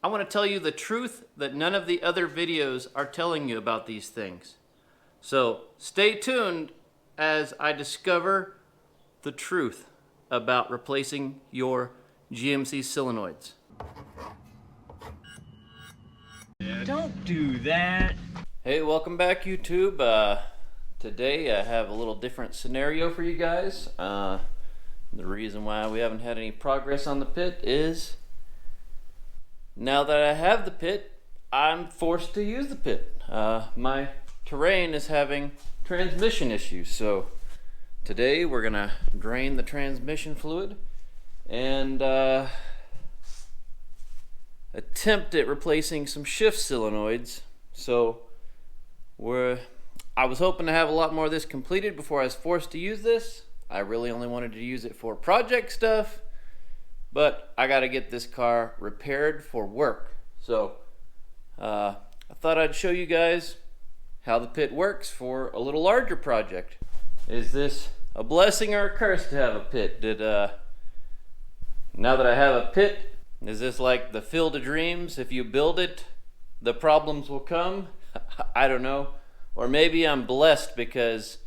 I want to tell you the truth that none of the other videos are telling you about these things. So stay tuned as I discover the truth about replacing your GMC solenoids. Don't do that. Hey, welcome back, YouTube. Today I have a little different scenario for you guys. The reason why we haven't had any progress on the pit is now that I have the pit, I'm forced to use the pit. My Terrain is having transmission issues, so today we're gonna drain the transmission fluid and attempt at replacing some shift solenoids. So I was hoping to have a lot more of this completed before I was forced to use this. I really only wanted to use it for project stuff, but I got to get this car repaired for work. So I thought I'd show you guys how the pit works for a little larger project. Is this a blessing or a curse to have a pit? Now that I have a pit, is this like the field of dreams? If you build it, the problems will come? I don't know. Or maybe I'm blessed because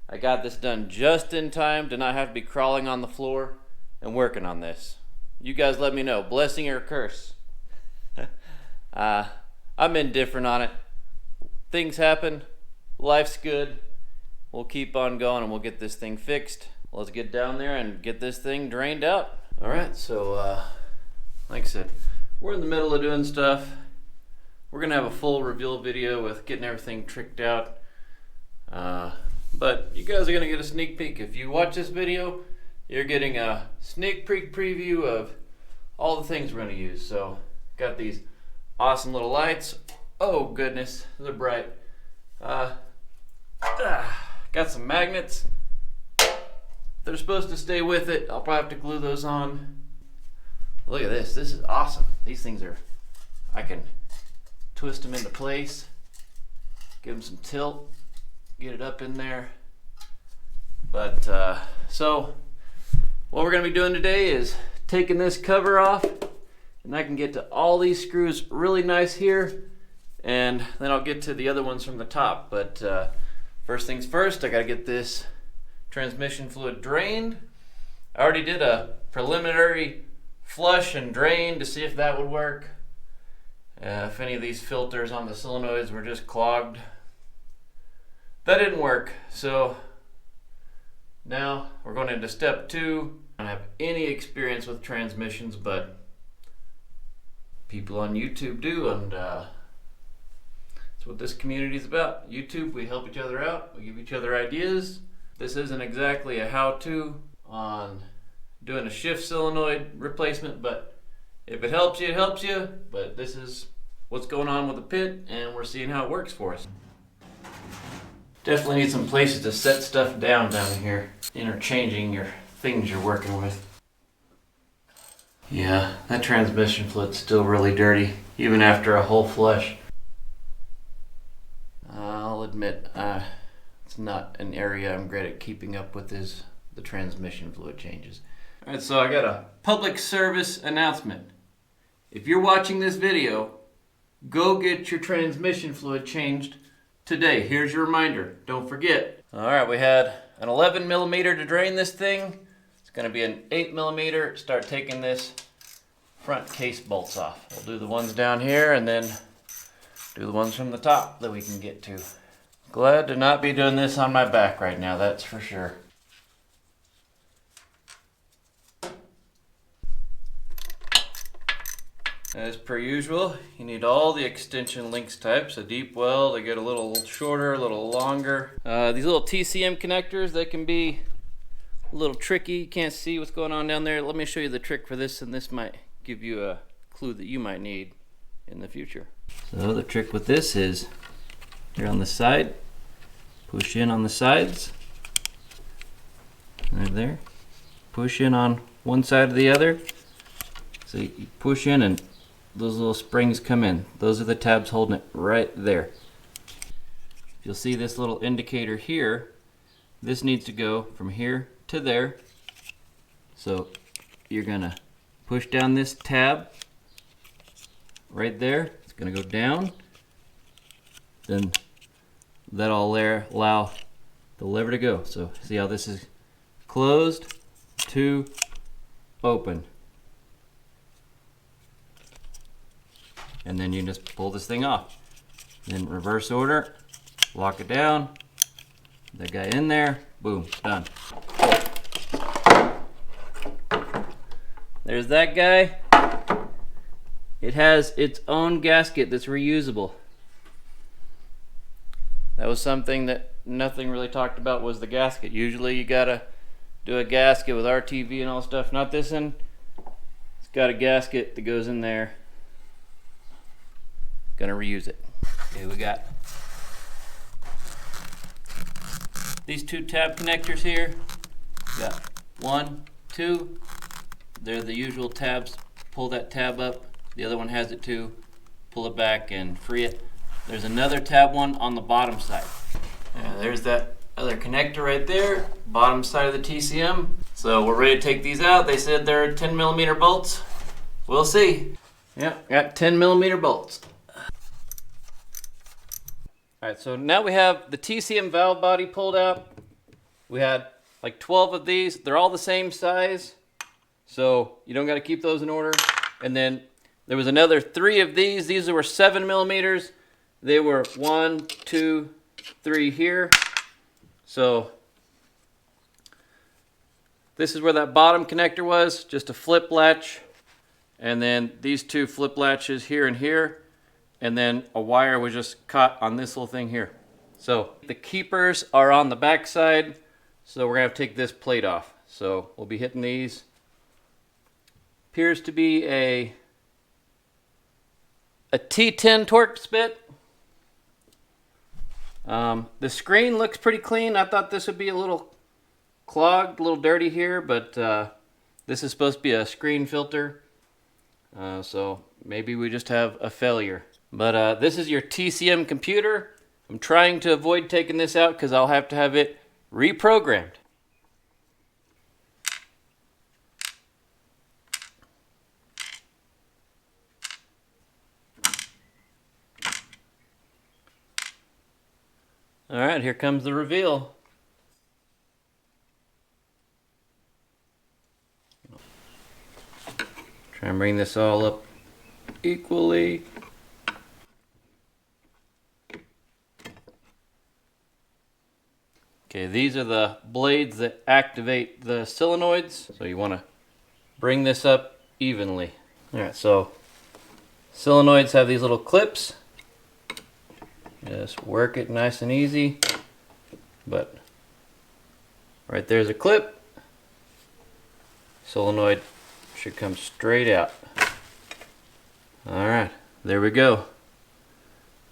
I got this done just in time to not have to be crawling on the floor and working on this. You guys let me know, blessing or curse? I'm indifferent on it. Things happen, life's good. We'll keep on going and we'll get this thing fixed. Let's get down there and get this thing drained out. All right, so like I said, we're in the middle of doing stuff. We're gonna have a full reveal video with getting everything tricked out. But you guys are gonna get a sneak peek. If you watch this video, you're getting a sneak peek preview of all the things we're gonna use. So, got these awesome little lights. Oh goodness, they're bright. Got some magnets. They're supposed to stay with it. I'll probably have to glue those on. Look at this, this is awesome. These things are, I can twist them into place, give them some tilt, get it up in there. But so what we're gonna be doing today is taking this cover off, and I can get to all these screws really nice here, and then I'll get to the other ones from the top. But first things first, I gotta get this transmission fluid drained. I already did a preliminary flush and drain to see if that would work. If any of these filters on the solenoids were just clogged. That didn't work, so now we're going into step 2. I don't have any experience with transmissions, but people on YouTube do, and that's what this community is about. YouTube, we help each other out, we give each other ideas. This isn't exactly a how-to on doing a shift solenoid replacement, but if it helps you, it helps you. But this is what's going on with the pit, and we're seeing how it works for us. Definitely need some places to set stuff down here, interchanging your things you're working with. Yeah, that transmission fluid's still really dirty, even after a whole flush. I'll admit, it's not an area I'm great at keeping up with is the transmission fluid changes. Alright, so I got a public service announcement. If you're watching this video, go get your transmission fluid changed today. Here's your reminder. Don't forget. Alright, we had an 11 millimeter to drain this thing. It's going to be an 8 millimeter. Start taking this front case bolts off. We'll do the ones down here and then do the ones from the top that we can get to. Glad to not be doing this on my back right now, that's for sure. As per usual, you need all the extension links types. A deep well, they get a little shorter, a little longer. These little TCM connectors, they can be a little tricky. You can't see what's going on down there. Let me show you the trick for this, and this might give you a clue that you might need in the future. So the trick with this is, here on the side, push in on the sides, right there. Push in on one side or the other. So you push in and those little springs come in. Those are the tabs holding it right there. You'll see this little indicator here. This needs to go from here to there. So you're gonna push down this tab right there. It's going to go down. Then that'll allow the lever to go. So see how this is closed to open. And then you can just pull this thing off. Then reverse order, lock it down, that guy in there, boom, done. There's that guy. It has its own gasket that's reusable. That was something that nothing really talked about, was the gasket. Usually you gotta do a gasket with RTV and all stuff. Not this one. It's got a gasket that goes in there. Gonna reuse it. Okay, we got these two tab connectors here. We got 1, 2. They're the usual tabs. Pull that tab up. The other one has it too. Pull it back and free it. There's another tab one on the bottom side. And there's that other connector right there, bottom side of the TCM. So we're ready to take these out. They said they're 10mm bolts. We'll see. Yep, got 10mm bolts. Alright, so now we have the TCM valve body pulled out. We had like 12 of these. They're all the same size, so you don't got to keep those in order. And then there was another 3 of these. These were 7mm. They were 1, 2, 3 here. So this is where that bottom connector was, just a flip latch. And then these 2 flip latches here and here. And then a wire was just caught on this little thing here. So the keepers are on the back side. So we're gonna have to take this plate off. So we'll be hitting these. Appears to be a T10 torque spit. The screen looks pretty clean. I thought this would be a little clogged, a little dirty here, but this is supposed to be a screen filter. So maybe we just have a failure. But this is your TCM computer. I'm trying to avoid taking this out because I'll have to have it reprogrammed. All right, here comes the reveal. Try and bring this all up equally. Okay, these are the blades that activate the solenoids. So you want to bring this up evenly. All right, so solenoids have these little clips. Just work it nice and easy. But right there's a clip. Solenoid should come straight out. All right, there we go.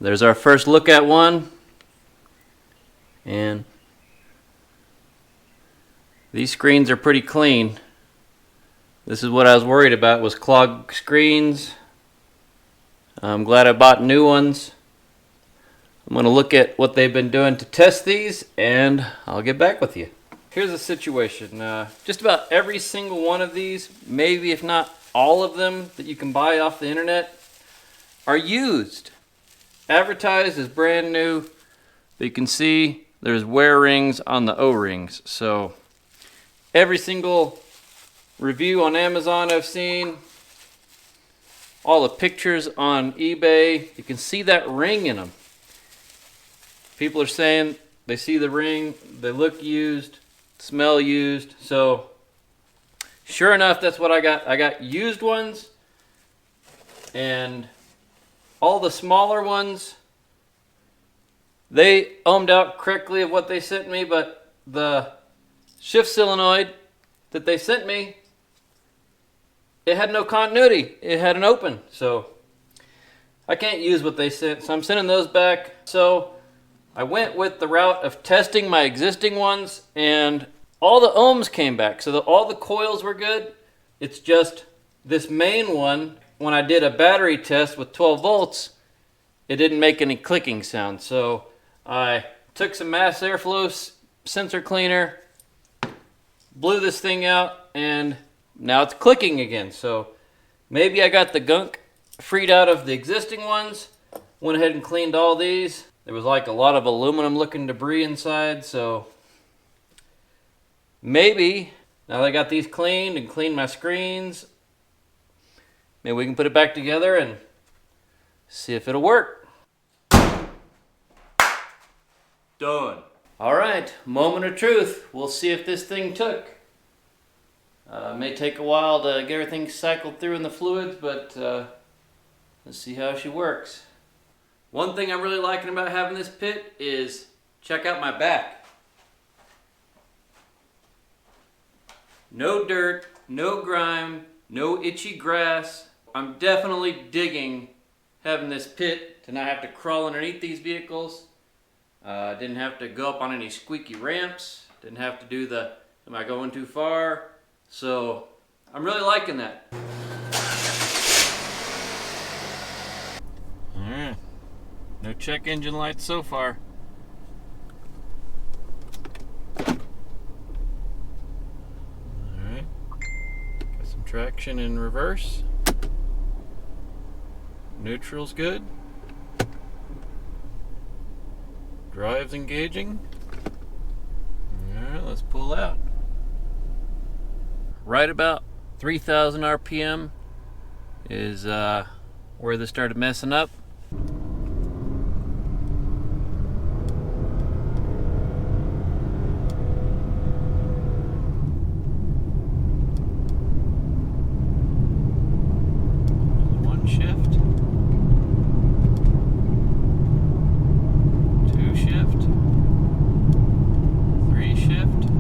There's our first look at one. And these screens are pretty clean. This is what I was worried about, was clogged screens. I'm glad I bought new ones. I'm going to look at what they've been doing to test these, and I'll get back with you. Here's the situation. Just about every single one of these, maybe if not all of them that you can buy off the internet, are used. Advertised as brand new, but you can see there's wear rings on the O-rings. So every single review on Amazon I've seen, all the pictures on eBay, you can see that ring in them. People are saying they see the ring, they look used, smell used. So sure enough, that's what I got. I got used ones, and all the smaller ones, they ohmed out correctly of what they sent me, but the shift solenoid that they sent me, it had no continuity. It had an open, so I can't use what they sent, so I'm sending those back. So I went with the route of testing my existing ones, and all the ohms came back. So all the coils were good. It's just this main one, when I did a battery test with 12 volts, it didn't make any clicking sound. So I took some mass airflow sensor cleaner, blew this thing out, and now it's clicking again. So maybe I got the gunk freed out of the existing ones. Went ahead and cleaned all these. There was like a lot of aluminum looking debris inside, so maybe now that I got these cleaned and cleaned my screens, maybe we can put it back together and see if it'll work. Done. All right, moment of truth. We'll see if this thing took. May take a while to get everything cycled through in the fluids, but let's see how she works. One thing I'm really liking about having this pit is check out my back. No dirt, no grime, no itchy grass. I'm definitely digging having this pit to not have to crawl underneath these vehicles. Didn't have to go up on any squeaky ramps. Didn't have to do the, am I going too far? So I'm really liking that. Alright, no check engine lights so far. Alright, got some traction in reverse. Neutral's good. Drive's engaging. Alright, let's pull out. Right about 3,000 RPM is where this started messing up. One shift. Two shift. Three shift.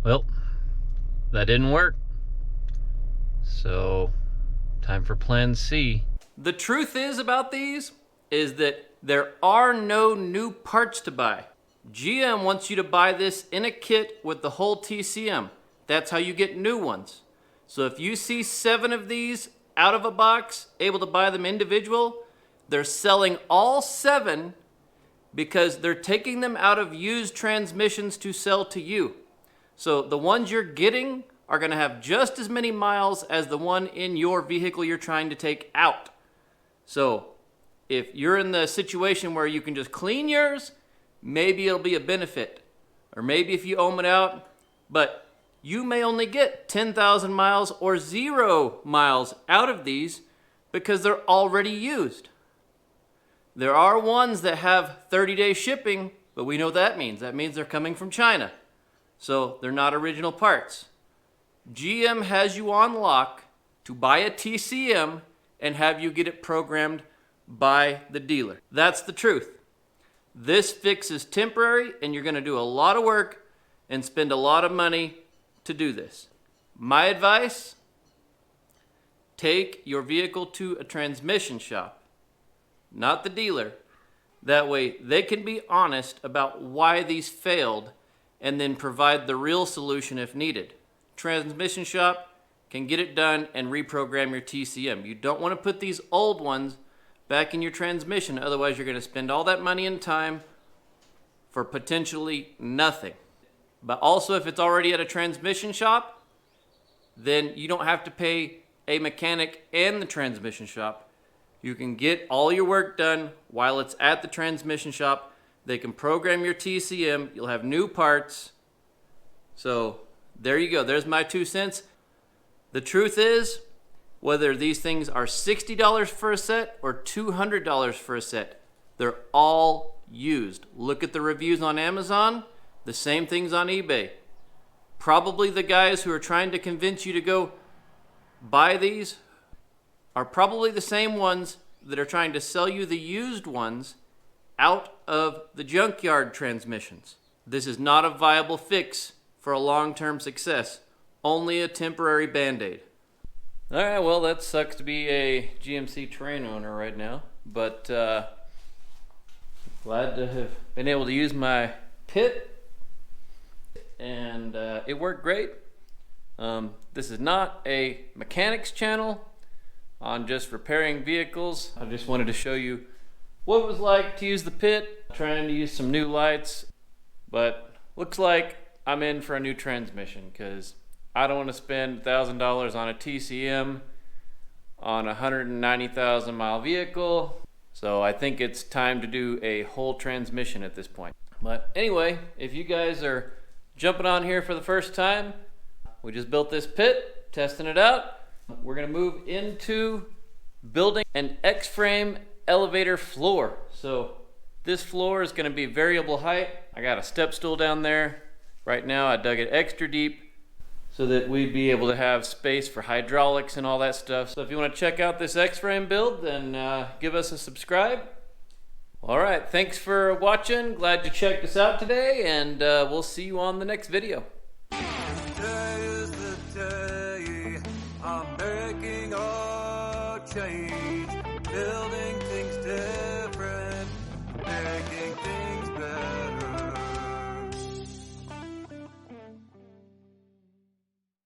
Well, that didn't work. So, time for plan C. The truth is about these is that there are no new parts to buy. GM wants you to buy this in a kit with the whole TCM. That's how you get new ones. So if you see 7 of these out of a box, able to buy them individual, they're selling all 7 because they're taking them out of used transmissions to sell to you. So the ones you're getting are going to have just as many miles as the one in your vehicle you're trying to take out. So if you're in the situation where you can just clean yours, maybe it'll be a benefit. Or maybe if you ohm it out, but you may only get 10,000 miles or 0 miles out of these because they're already used. There are ones that have 30-day shipping, but we know what that means. That means they're coming from China. So they're not original parts. GM has you on lock to buy a TCM and have you get it programmed by the dealer. That's the truth. This fix is temporary and you're going to do a lot of work and spend a lot of money to do this. My advice, take your vehicle to a transmission shop, not the dealer. That way they can be honest about why these failed and then provide the real solution if needed. Transmission shop can get it done and reprogram your TCM. You don't want to put these old ones back in your transmission, otherwise you're going to spend all that money and time for potentially nothing. But also if it's already at a transmission shop, then you don't have to pay a mechanic and the transmission shop. You can get all your work done while it's at the transmission shop. They can program your TCM. You'll have new parts. So there you go. There's my 2 cents. The truth is, whether these things are $60 for a set or $200 for a set, they're all used. Look at the reviews on Amazon. The same things on eBay. Probably the guys who are trying to convince you to go buy these are probably the same ones that are trying to sell you the used ones out of the junkyard transmissions. This is not a viable fix for a long-term success, only a temporary band-aid. All right, well, that sucks to be a GMC Terrain owner right now, but glad to have been able to use my pit, and it worked great. This is not a mechanics channel on just repairing vehicles. I just wanted to show you what it was like to use the pit, trying to use some new lights, but looks like I'm in for a new transmission because I don't want to spend $1,000 on a TCM on a 190,000 mile vehicle. So I think it's time to do a whole transmission at this point. But anyway, if you guys are jumping on here for the first time, we just built this pit, testing it out. We're gonna move into building an X-frame elevator floor. So this floor is gonna be variable height. I got a step stool down there. Right now I dug it extra deep so that we'd be able to have space for hydraulics and all that stuff. So if you want to check out this X-frame build, then give us a subscribe. All right, thanks for watching. Glad you checked us out today, and we'll see you on the next video. Today is the day I'm making a change.